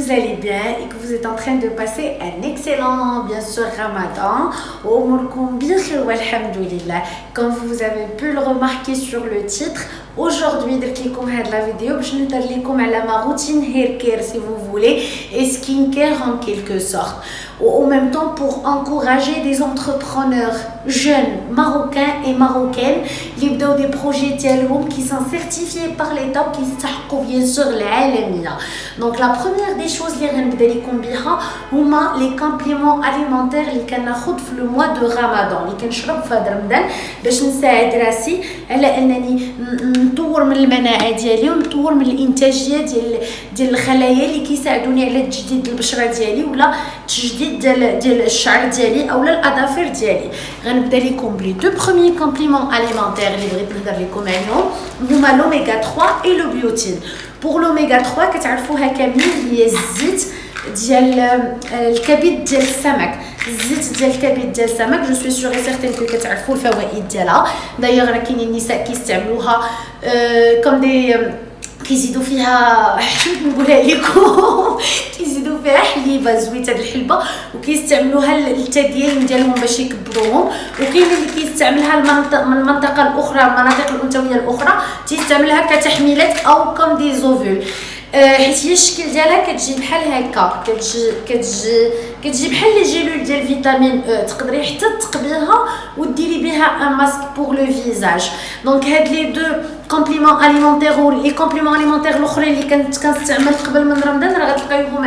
vous allez bien et que vous êtes en train de passer un excellent, bien sûr, Ramadan. Comme vous avez pu le remarquer sur le titre, aujourd'hui, la vidéo, je vais vous parler de ma routine hair care si vous voulez et skin care en quelque sorte. En même temps, pour encourager des entrepreneurs jeunes marocains et marocaines qui ont des projets qui sont certifiés par l'État qui sont bien sûr l'Alamia. Donc la première des choses que je vais vous dire, c'est les compléments alimentaires que nous avons في le mois de Ramadan اللي كنشرب في هذا رمضان باش نساعد راسي على انني نطور من المناعه ديالي ونطور من الانتاجيه ديال الخلايا اللي كيساعدوني على تجديد البشره ديالي ولا تجديد ديال الشعر ديالي اولا الاظافر ديالي. غنبدا لكم بلي دو بروميي كومبليمون اليمونتير اللي بغيت نهضر لكم عليهم هما l'oméga 3 et le biotine. Pour l'oméga 3 كتعرفوها كاملين هي الزيت ديال الكبد ديال السمك. الزيت ديال الكبد ديال السمك جو سوي سيغ سيغتين كتعرفوا الفوائد ديالها. دايوغ راه كاينين النساء كيستعملوها كوم دي كيزيدوا فيها نقولها لكم كيزيدوا فيها حليبه زويته الحلبه وكيستعملوها للتدين ديالهم باش يكبروهم. وكاين اللي كيستعملها من المنطقه الاخرى المناطق الانثويه الاخرى تيستعملها كتحميلات او كوم دي زوفول حيت هي الشكل ديالها كتجي بحال هكا كتجي بحال لي جيلول ديال فيتامين او. تقدري حتى تقبيها وديري بها ان ماسك بور لو فيزاج. دونك هاد لي دو كومبليمون اليمونتير ولي كومبليمون اليمونتير الاخرين اللي كنت كنستعمل قبل من رمضان راه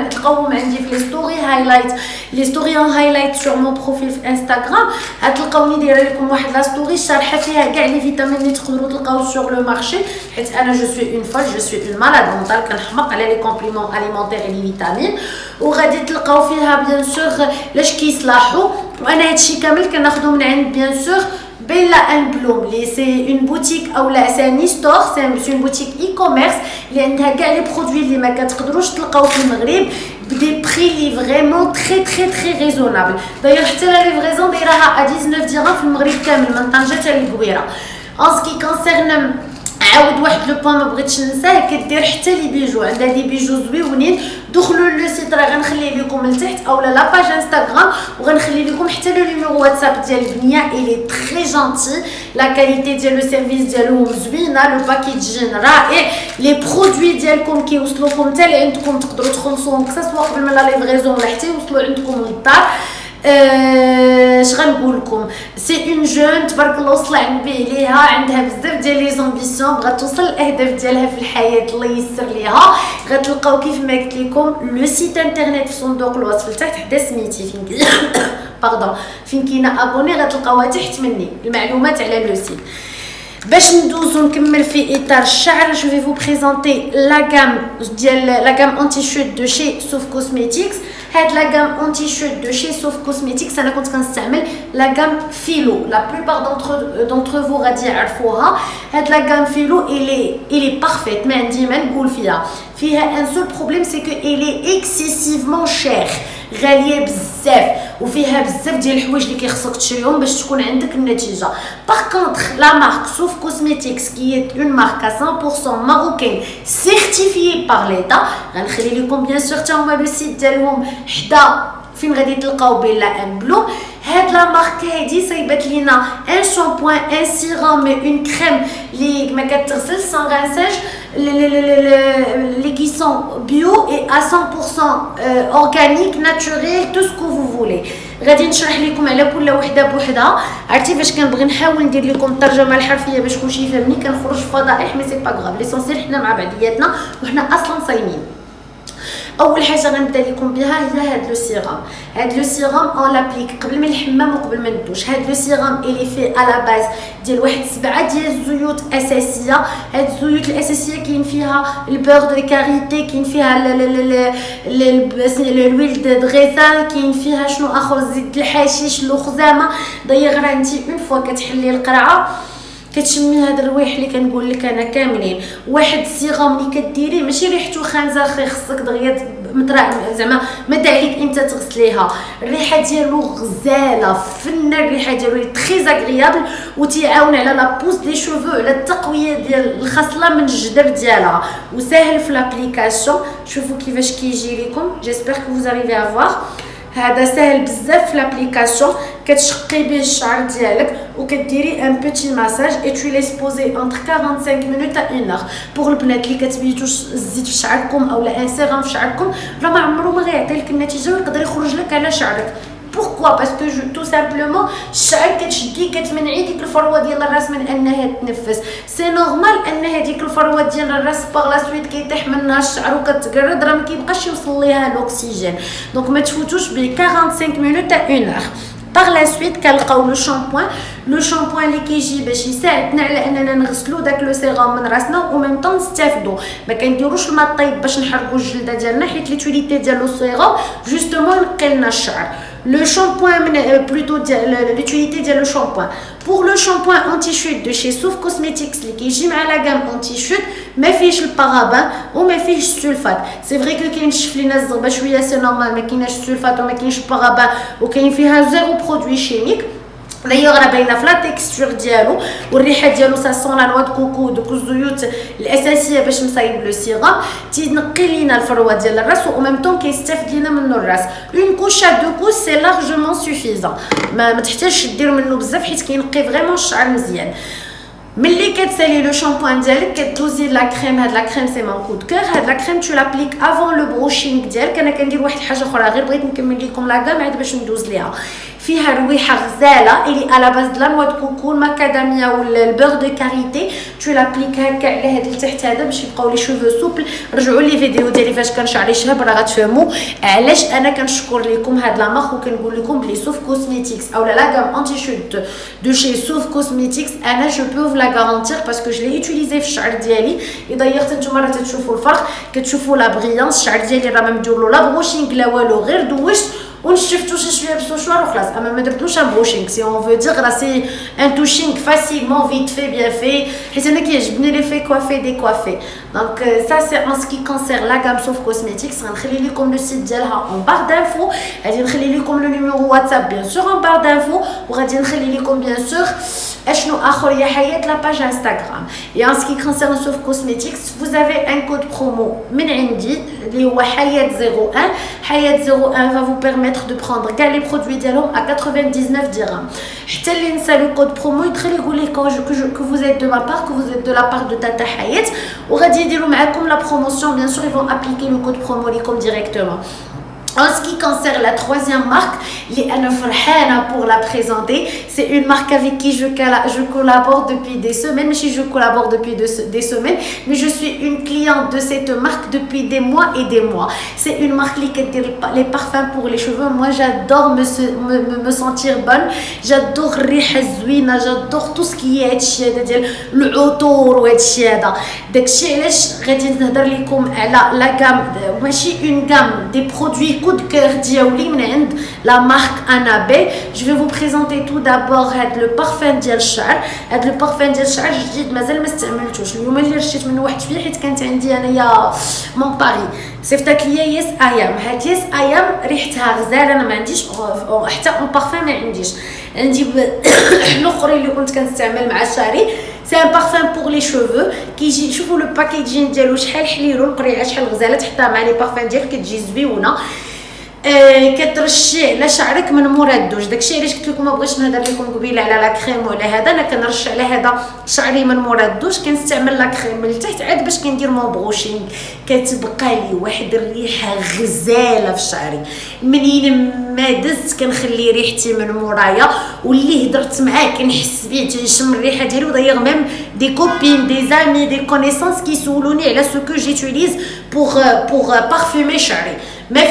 غتلقاوهم عندي في لي ستوري هايلايت لي ستوري هايلايت سور مون بروفيل في انستغرام. غتلقاوني دايره لكم واحد لا ستوري شارحه فيها كاع لي فيتامين اللي تقدروا تلقاو سور لو مارشي حيت انا جو سوي اون فول جو سوي اون مالاد مونطال كنحماق على لي كومبليمون اليمونتير لي فيتامين وغادي تلقاو فيها بيان سور لاش كيصلاحوا. وانا هادشي كامل كناخذو من عند بيان سور Bella and Bloom. C'est une boutique c'est un e-store, c'est une boutique e-commerce اللي عندها كاع لي برودوي اللي ما كتقدروش تلقاو في المغرب بدي بري لي فريمون تري ريزونابل. داير حتى لا ليفريزون دايراها 19 درهم في المغرب كامل من طنجه حتى للقويره. ان سكي كونسيرن عاود واحد لو بوين ما بغيتش ننساه كدير حتى لي بيجو عندها دي بيجو زويونين. دخلوا لو سيت راه غنخلي لكم لتحت اولا لا باج انستغرام وغنخلي لكم حتى لو نيميرو واتساب ديال البنيه الي تري جونتي لا كاليتي ديال لو سيرفيس ديالهم زوينه لو باكيجين رائع لي برودوي ديالكم كيوصلوكم حتى لعندكم تقدروا تخلصوهم كسوا قبل من لا ليفريزون ولا حتى يوصلوا عندكم للدار. اش غنقول لكم سي اون جون تبارك الله وصل النبي عليها عندها بزاف ديال لي زامبيسيون بغات توصل الاهداف ديالها في الحياه الله يسر ليها. غتلقاو كيف ما قلت لكم لو سيت انترنت في صندوق الوصف لتحت حدا سميتي فين باردون فين كاينه ابوني غتلقاوها تحت مني المعلومات على لو سيت. باش ندوزو نكمل في اطار الشعر جو في فو بريزونتي لا غام ديال لا غام انتي شوت دو شي سوف كوزميتيكس. هاد لا غام انتي شوت دو شي سوف كوزميتيكس انا كنت كنستعمل لا غام فيلو لا بلوبار دونتر فو غادي يعرفوها. هاد لا غام فيلو الي بارفيت ما عندي ما نقول فيها ان سول بروبليم سي كو الي اكسيسيفمون شير غاليه بزاف وفيها بزاف ديال الحوايج اللي كيخصك تشريهم باش تكون عندك النتيجه. باغ كونطخ لا مارك سوف كوزميتيكس كي اون مارك 100% ماروكين سيرتيفيي بار ليتا. غنخلي لكم بيان سور حتى هما لو سيت ديالهم حدا فين غادي تلقاو بيلا ان بلو. هاد لا مارك هادي صايبات لينا ان شامبوان ان سيرام اون كريم اللي ما كتغسل سان غاساج les qui sont bio et à 100% organique naturel tout ce que vous voulez. غادي نشرح لكم على كل وحده بوحدها. عرفتي فاش كنبغي نحاول ندير لكم الترجمه الحرفيه باش كلشي يفهمني كنخرج في فضائح مي سي با غراف ليسونسيال حنا مع بعضياتنا وحنا اصلا صايمين. اول حاجه غنبدا لكم بها هي هاد لو سيرام. هاد لو سيرام اون لابليك قبل من الحمام وقبل ما ندوش. هاد لو سيرام الي في على باز ديال واحد 7 ديال الزيوت اساسيه. هاد الزيوت الاساسيه كاين فيها البور دو كاريتي كاين فيها الويل دو غيزان كاين فيها شنو اخر زيت الحشيش الخزامه. دايوغ راه انت اون فوا كتحلي القرعه كتشمي هذا الروايح اللي كنقول لك انا كاملين. واحد السيغام اللي كديريه ماشي ريحته خانزه خصك دغيا زعما مد عليك انت تغسليها. الريحه ديالو غزاله فن، الريحه ديالو تري اغريابل وتيعاون على لا بوز دي شوفو، على التقويه ديال الخصله من الجدر ديالها، وسهل في لابليكاسيون. شوفوا كيفاش كيجي لكم، جيسبر كو فوز اريفي افوار. هذا سهل بزاف في لابليكاسيون، كتشقي به الشعر ديالك وكديري ان بوتي مساج اي تو ليس بوزي انتر 45 مينوت ا 1 اور. بوغ البنات اللي كتبيتو الزيت في شعركم اولا ان سيرام في شعركم، راه ما عمرو ما غيعطي لك النتيجه ويقدر يخرج لك على شعرك. Pourquoi? Parce que tout simplement الشعر كتشدي كتمنعي ديك الفروه ديال الراس من انها تنفس. سي نورمال ان هذيك الفروه ديال الراس باغ لا سويت كيطيح منها الشعر وكتقرد، راه ما كيبقاش يوصل ليها الاكسجين. دونك ما تفوتوش ب 45 مينوت ا 1 اور. باغ لا سويت كنلقاو لو شامبوان. لو شامبوان اللي كيجي باش يساعدنا على اننا نغسلو داك لو سيغام من راسنا وميم طون نستافدو. ما كنديروش الماء الطيب باش نحرقو الجلده ديالنا، حيت ليتيليتي ديال لو سيغام جوستومون ينقي لنا الشعر. Le shampoing, plutôt l'utilité de le shampoing. Pour le shampoing anti-chute de chez Souf Cosmetics, qui est à la gamme anti-chute, ما فيش البارابين وما فيش السلفات. سي فري كو كاين الشفل لينا الزغبه شويه سي نورمال، ما كايناش السلفات وما كاينش البارابين وكاين فيها زيرو برودوي شيميك. دايوغ راه باينه في لا تيكستور ديالو والريحه ديالو سا سون لا نوا دو كوكو، دوك الزيوت الاساسيه باش نصايب لو سيغام. تينقي لينا الفروه ديال الراس و ميم طون كيستافد لينا منه الراس. اون كوش ا دو كوش سي لارجمون سوفيزون، ما تحتاجش دير منه بزاف حيت كينقي فريمون الشعر مزيان. ملي كتسالي لو شامبوان ديالك كدوزي لا كريم. هاد لا كريم سي مون كو دو كور. هاد لا كريم تو لابليك افون لو بروشينغ ديالك. انا كندير واحد الحاجه اخرى غير بغيت نكمل لكم لا كام عاد باش ندوز ليها. فيها رويحه غزاله اللي على باز د لا نوا دو كوكو، الماكاداميا ولا البور دو كاريتي. تو لابليك هكا على هاد التحت هذا باش يبقاو لي شوفو سوبل. رجعوا لي فيديو ديالي فاش كان شعري شهب راه غتفهموا علاش انا كنشكر لكم هاد لا مارك وكنقول لكم بلي سوف كوزميتيكس او لا غام انتي شوت دو شي سوف كوزميتيكس انا جو بوف لا غارانتير باسكو جو لي يوتيليزي في الشعر ديالي. اذا نتوما راه تشوفوا الفرق، كتشوفوا لا بريانس. الشعر ديالي راه ما مدير له لا بروشينغ لا والو، غير دوشت ونشفتو شي شويه بالسوشوار وخلاص. اما ما درتوش ان بروشينغ سي اون فو دير راه سي ان توشينغ فاسيلمون فيت في بيان في، حيت انا كيعجبني لي في كوافي دي كوافي. دونك سا سي ان سكي كونسير لا غام سوف كوزميتيكس. غنخلي لكم لو سيت ديالها اون بار دانفو، غادي نخلي لكم لو نيميرو واتساب بيان سور اون بار دانفو، وغادي نخلي لكم بيان سور اشنو اخر يا حياه لا باج انستغرام. Et en ce qui concerne Souf Cosmetics, vous avez un code promo من عندي اللي هو حياه 01. حياه 01 va vous permettre de prendre كاع les produits ديالهم à 99 dirhams. حتى اللي نسى لو كود برومو يدخل يقول لك que vous êtes de ma part, que vous êtes de la part de Tata Hayat, وغادي يديروا معكم la promotion. Bien sûr ils vont appliquer le code promo لكم directement. En ce qui concerne la troisième marque, pour la présenter, c'est une marque avec qui je collabore depuis des semaines. Mais si je collabore depuis des semaines, mais je suis une cliente de cette marque depuis des mois et des mois. C'est une marque qui dit les parfums pour les cheveux. Moi, j'adore me sentir bonne. J'adore riha zouina, j'adore tout ce qui est le autour ou etchada. Donc, je vais vous la gamme, une gamme des produits coup de cœur ديالي من عند la marque Annabelle. Je vais vous présenter tout d'abord le parfum ديال الشعر. هاد لو بارفان ديال الشعر جديد مازال ما استعملتوش. اليوم اللي رشيت منه واحد شويه حيت كانت عندي انايا مون باري صيفطت ليا يس ايام. هاد يس ايام ريحتها غزاله. انا ما عنديش حتى اون بارفان، ما عندي الاخرين اللي كنت كنستعمل مع شعري. سي ان بارفان بور لي شوفو كيجي. شوفوا لو باكيجين ديالو شحال حليلو، القريعه شحال غزاله، تحطها مع لي بارفان ديالك كتجي زويونه. كترشي على شعرك من مورا الدوش. داكشي علاش قلت لكم ما بغيتش نهضر لكم قبيله على لا كريم ولا هذا. انا كنرش على هذا شعري من مورا الدوش، كنستعمل لا كريم من التحت عاد باش كندير مون بروشينغ. كتبقى لي واحد الريحه غزاله في شعري. منين ما دزت كنخلي ريحتي من مورايا، واللي هضرت معاه كنحس بيه تنشم الريحه ديالو. دايوغ ميم دي كوبين دي زامي دي كونيسونس كيسولوني على سو كو جيتيليز بور بارفومي شعري. ما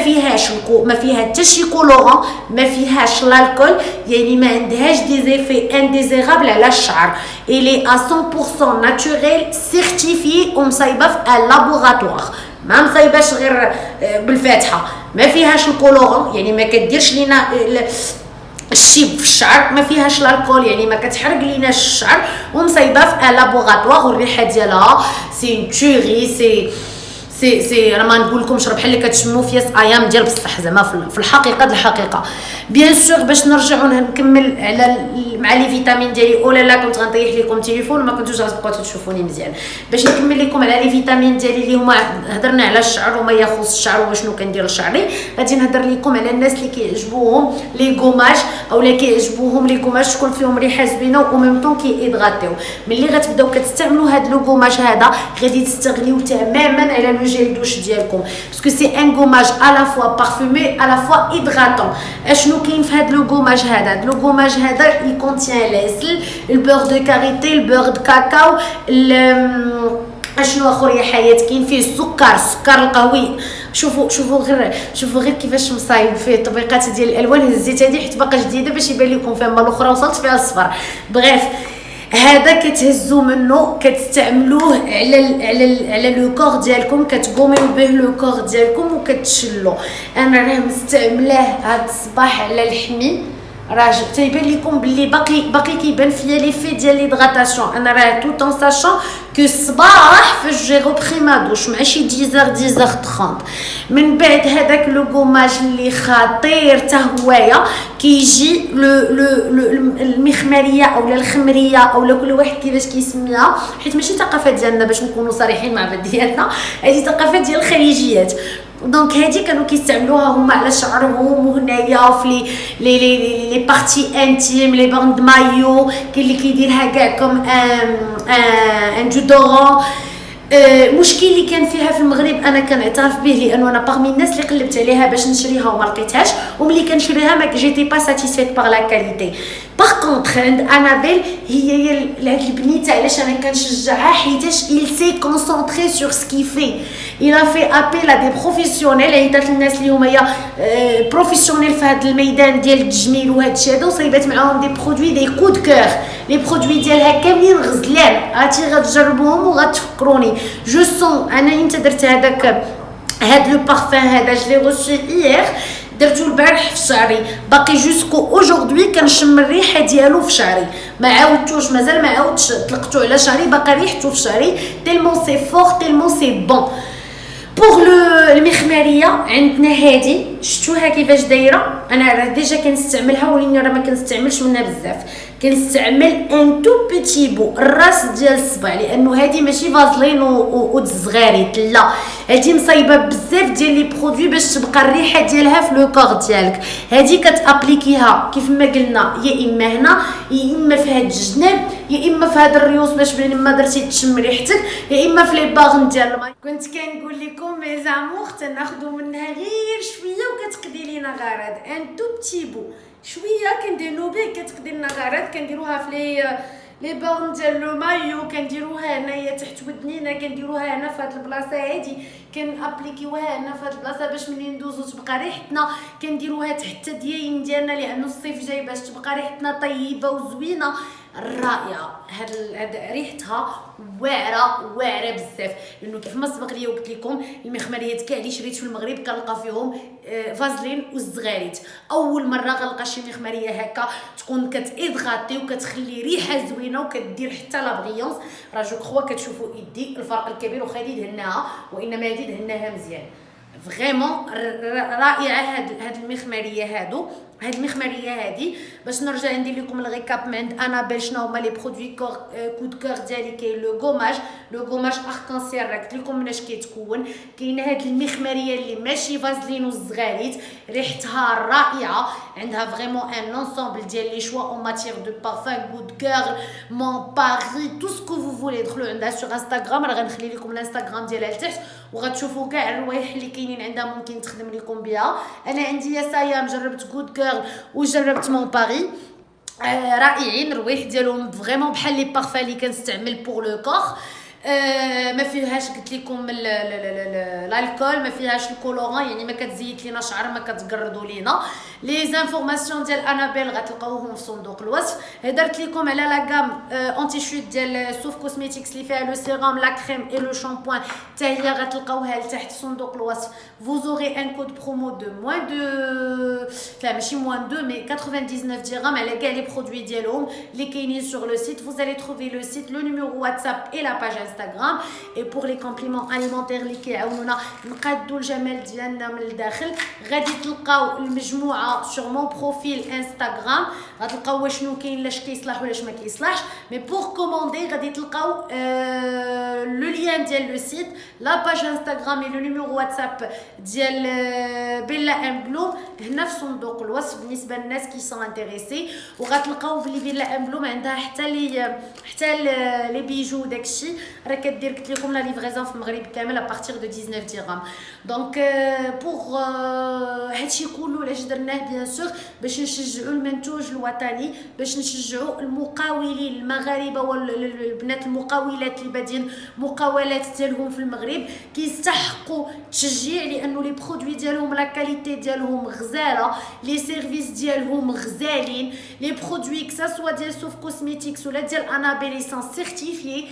فيها حتى شي كولورون، ما فيهاش الكحول، يعني ما عندهاش دي زيفي انديزيرابل على الشعر. الي 100% ناتوريل سيرتيفي ومصايبه في لابوراتوار، ما مصايباش غير بالفاتحه. ما فيهاش الكولورون، يعني ما كديرش لينا الشيب في الشعر، ما فيهاش الكحول يعني ما كتحرق ليناش الشعر، ومصايبه في لابوراتوار. والريحه ديالها سي توري، سي انا ما نقول لكمش راه بحال اللي كتشموا في ياس ايام ديال بصح زعما في الحقيقه الحقيقه. بيان سور باش نرجعوا نكمل على مع لي فيتامين ديالي، اولا لا كنت غنطيح لكم التليفون وما كنتوش غتبقاو تشوفوني مزيان. باش نكمل لكم على لي فيتامين ديالي اللي هما هضرنا على الشعر وما يخص الشعر وشنو كندير لشعري، غادي نهضر لكم على الناس اللي كيعجبوهم لي غوماج اولا كيعجبوهم لي غوماج تكون فيهم ريحه زوينه وميم طون كيدغاتيو. ملي غتبداو كتستعملوا هاد لو غوماج هذا غادي تستغنيو تماما على لو جيل دوش ديالكم، باسكو سي ان غوماج على فوا بارفومي على فوا هيدراتون. اشنو كاين في هاد لو غوماج هذا؟ لو غوماج هذا يكونتيان لاسل، البور دو كاريتي، البور دو كاكاو، اشنو اخر يا حياه كاين فيه السكر القهوي. شوفوا غير كيفاش مصايب فيه التطبيقات ديال الالوان. هزيت هذه حيت باقا جديده باش يبان لكم فيها، اما الاخرى وصلت فيها الصفر. بغيف هذا كتهزوا منه كتستعملوه على لو كور ديالكم، كتقوميو به لو كور ديالكم وكتشلو. انا راه مستعملاه هذا الصباح على الحمي، راه تيبان لكم باللي باقي كيبان فيا لي في ديال ليدغاتاسيون. انا راه تو طون ساشون كو الصباح فاش جي روبري ما دوش مع شي 10:30 من بعد هذاك لو غوماج اللي خطير تا هوايا كيجي المخمريه اولا الخمريه اولا كل واحد كيفاش كيسميها، حيت ماشي ثقافه ديالنا باش نكونوا صريحين مع بعضياتنا، هذه ثقافه ديال الخليجيات. دونك هادي كانوا كيستعملوها هما على شعرهم وهنايا وفي لي بارتي انتيم، لي باند مايو، كاين اللي كيديرها كاع كوم ان دودورون. المشكل اللي كان فيها في المغرب انا كنعترف به، لانه انا باغمي الناس اللي قلبت عليها باش نشريها وما لقيتهاش، وملي كنشريها ما جيتي با ساتيسفيت باغ لا كاليتي. باغ كونطخ عند انابيل هي هاد البنيته علاش انا كنشجعها، حيتاش il s'est concentré sur ce qu'il fait. il a fait appel à des professionnels، عيطات الناس اللي هما يا بروفيسيونيل في هذا الميدان ديال التجميل وهذا الشيء هذا، وصايبات معاهم دي برودوي دي كود كور. لي برودوي ديالها كاملين غزلان، عرفتي غتجربوهم وغتفكروني. جو سون انا امتى درت هاد لو بارفان هذا جلي غوشي ايير، درتو البارح في شعري، باقي جوسكو اوجوردي كنشم الريحه ديالو في شعري، ما عاودتوش مازال ما عاودتش طلقتو على شعري، باقي ريحته في شعري تيلمون سي فور تيلمون سي بون. بوغ المخماريه عندنا هادي، شفتوها كيفاش دايره؟ انا راه ديجا كنستعملها ولكن راه ما كنستعملش منها بزاف، كنستعمل ان تو بيتي بو الراس ديال الصبع، لانه هادي ماشي فازلين وتزغاريت، لا هادي مصايبه بزاف ديال لي برودوي باش تبقى الريحه ديالها في لو كور ديالك. هادي كتابليكيها كيف ما قلنا يا اما هنا يا اما في هاد الجناب يا اما في هاد الريوس باش ما درتي تشم ريحتك، يا اما في لي باغن ديال الماء. كنت كنقول لكم مي زامور تناخذوا منها غير شويه وكتقضي لينا غرض، ان تو بتي بو شويه كنديروا به كتقضي لنا غرض. كنديروها في لي بورن ديال لو مايو، كنديروها هنايا تحت ودنينا، كنديروها هنا في هاد البلاصه هادي، كنابليكيوها هنا في هاد البلاصه باش ملي ندوزو تبقى ريحتنا. كنديروها تحت اليدين ديالنا لانه الصيف جاي باش تبقى ريحتنا طيبه وزوينه رائعه. هاد ريحتها واعره بزاف، لانه كيف ما سبق لي وقلت لكم المخمريات كاع اللي شريت في المغرب كنلقى فيهم فازلين والزغاريت. اول مره غنلقى شي مخمريه هكا تكون كتادغاتي وكتخلي ريحه زوينه وكدير حتى لا بغيونس. راه جو كخوا كتشوفوا يدي الفرق الكبير، وخا يدي دهناها وانما هذه دهناها مزيان فريمون رائعه. هاد المخمريه هادي باش نرجع ندير لكم الريكاب من عند انابيل شنو هما لي برودوي كود كور ديالي. كاين لو غوماج اركانسيال، راه قلت لكم مناش كيتكون. كاين هاد المخمريه اللي ماشي فازلين والزغاريت، ريحتها رائعه، عندها فريمون ان انسامبل ديال لي شوا اون ماتير دو بارفان كود كور مون باري تو سكو فو فولي. دخلوا عندها سور انستغرام، راه غنخلي لكم الانستغرام ديالها لتحت وغتشوفوا كاع الروايح اللي كاينين عندها ممكن تخدم لكم بها. انا عندي يا سايام جربت كود كور وجربت مون باري، رائعين الروايح ديالهم فريمون بحال لي بارفان اللي كنستعمل بور لو كور. ما فيهاش قلت لكم الالكول، ما فيهاش الكولوران، يعني ما كتزيد لينا شعر، ما كتقردوا لينا. لي زانفورماسيون ديال انابيل غتلقاوهم في صندوق الوصف. هدرت لكم على لا غام اونتي شوت ديال سوف كوزميتيكس اللي فيها لو سيروم لا كريم اي لو شامبوان، حتى هي غتلقاوها لتحت صندوق الوصف. فوزوري ان كود برومو دو موان دو لا ماشي موان دو مي 99 درهم على كاع لي برودوي ديالهم اللي كاينين سور لو سيت. Vous allez trouver le site, le numéro WhatsApp et la page Instagram. Et pour les compléments alimentaires اللي كيعاونونا نقادوا الجمال ديالنا من الداخل غادي تلقاو المجموعه sur mon profil Instagram. غتلقاو شنو كاين لاش كيصلح ولاش ما كيصلحش. مي بور كوموندي غادي تلقاو لو لين ديال لو سيت لا باج انستغرام لو نيميرو واتساب ديال بيلا ام بلوم هنا في صندوق الوصف بالنسبه للناس كي سون انتريسي. وغتلقاو بلي بيلا ام بلوم عندها حتى لي بيجو داكشي راه كدير قلت لكم لا ليفريزون في المغرب كامل ا بارتير دو 19 درهم. دونك بور هادشي كله علاش درناه بيان سور باش نشجعوا المنتوج الوطني باش نشجعوا المقاولين المغاربه والبنات المقاولات اللي بادين مقاولات ديالهم في المغرب كيستحقوا التشجيع لانه لي برودوي ديالهم لا كاليتي ديالهم غزاله لي سيرفيس ديالهم غزالين لي برودوي كسا سوا ديال سوف كوسميتيكس ولا ديال انابيل سان سيرتيفيي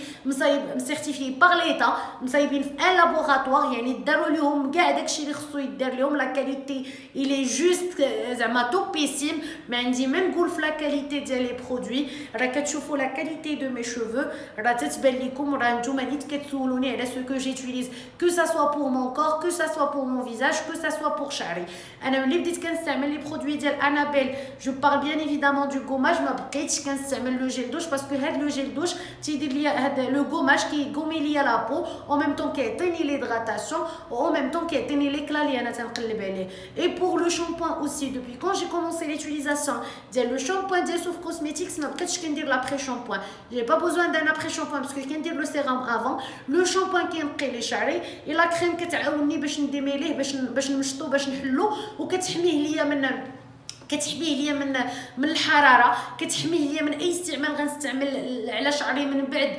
سيرتيفيي باغ ليتا مصايبين في ان لابوراتوار يعني داروا لهم كاع داكشي اللي خصو يدار لهم لا كاليتي الي جوست زعما توبيسيم. ما عندي ما نقول في لا كاليتي ديال لي برودوي راه كتشوفوا لا كاليتي دو مي شوفو راه تتبان لكم راه نتوما نيت كتسولوني على سو كو جيتيليز كو سا سوا بور مون كور كو سا سوا بور مون فيزاج كو سا سوا بور شعري. انا ملي بديت كنستعمل لي برودوي ديال انابيل جو بارل بيان ايفيدامون دو غوماج ما بقيتش كنستعمل لو جيل دوش باسكو هاد لو جيل دوش تيدير ليا هاد لو غوماج كيغومي ليا لا بو او ميم طون كيعطيني ليدغاتاسيون او ميم طون كيعطيني ليكلا اللي انا تنقلب عليه. اي بور لو شامبوان اوسي دوبي كون جي كومونسي ليوتيليزاسيون ديال لو شامبوان ديال سوف كوسميتيكس ما بقيتش كندير لابري شامبوان جي با بوزوان دان ابري شامبوان باسكو كندير لو سيرام افون لو شامبوان كينقي لي شعري اي لا كريم كتعاوني باش نديميليه باش نمشطو باش نحلو وكتحميه ليا من الحراره كتحميه ليا من اي استعمال غنستعمل على شعري من بعد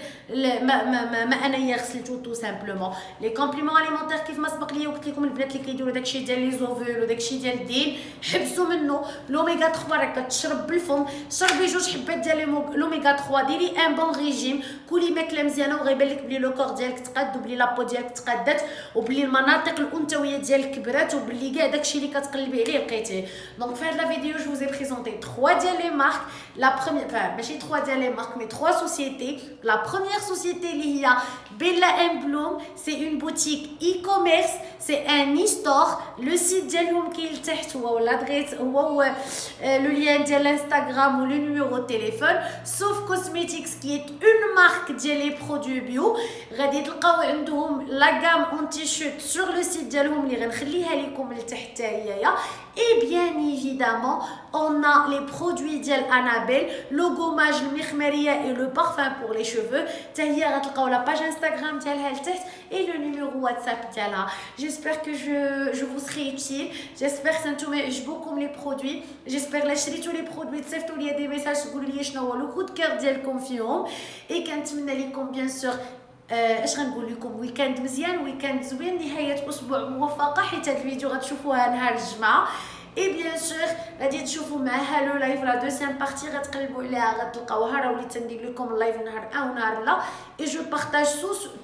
ما انايا غسلته تو سامبلومون. لي كومبليمون اليمونتير كيف ما سبق ليا وقلت لكم البنات اللي كيديروا داكشي ديال لي زوفول وداكشي ديال الدين حبسوا منه. لوميغا 3 راه كتشرب بالفم شربي 2 حبات ديال لوميغا 3 ديري ان بون ريجيم كولي ماكله مزيانه وغيبان لك بلي لو كور ديالك تقاد وبلي لابو ديالك تقادات وبلي المناطق الانثويه ديالك كبرات وبلي كاع داكشي اللي كتقلبي عليه لقيتيه. دونك في هاد لا فيديو جو vous ai présenté 3 des marques. La première, enfin, ماشي 3 des marques, mais 3 sociétés. La première société, il y a Bella & Bloom, c'est une boutique e-commerce, c'est un e-store. Le site ديالهم كاين تحت هو l'adresse هو le lien ديال l'Instagram ou le numéro de téléphone. Sauf Cosmetics qui est une marque ديال les produits bio. غادي تلقاو عندهم la gamme en t-shirt sur le site ديالهم اللي غنخليها لكم لتحت هيايا. Et bien évidemment, on a les produits ديال Annabelle, le gommage, le mihmeria et le parfum pour les cheveux. تاهي غتلقاو la page Instagram ديالها لتحت et le numéro WhatsApp ديالها. J'espère que je vous serai utile. J'espère que نتوما يعجبوكم les produits. J'espère لا شريتوا les produits تصيفطوا لي des messages تقولوا لي شنو هو لو كود كير ديالكم فيهم. et كنتمنى لكم bien sûr اش غنقول لكم ويكاند مزيان ويكاند زوين نهايه اسبوع موفقه حيت هاد الفيديو غتشوفوها نهار الجمعه. اي بيان سور غادي تشوفوا معها لو لايف لا دوزيام بارتي غتقلبوا عليها غتلقاوها راه وليت ندير لكم اللايف نهار ونهار لا اي جو بارطاج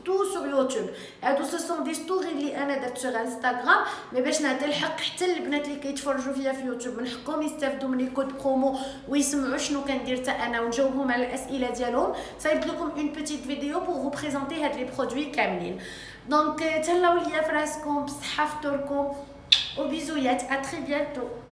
تو سور يوتيوب. هادو سو سون دي ستوري اللي انا درت سور انستغرام مي باش نعطي الحق حتى البنات اللي كيتفرجوا فيا في يوتيوب من حقهم يستافدوا من لي كود برومو ويسمعوا شنو كندير حتى انا ونجاوبهم على الاسئله ديالهم. صايبت لكم اون بيتيت فيديو بور فو بريزونتي هاد لي برودوي كاملين. دونك تهلاو ليا فراسكم بصحه فطوركم وبيزويات. à très bientôt.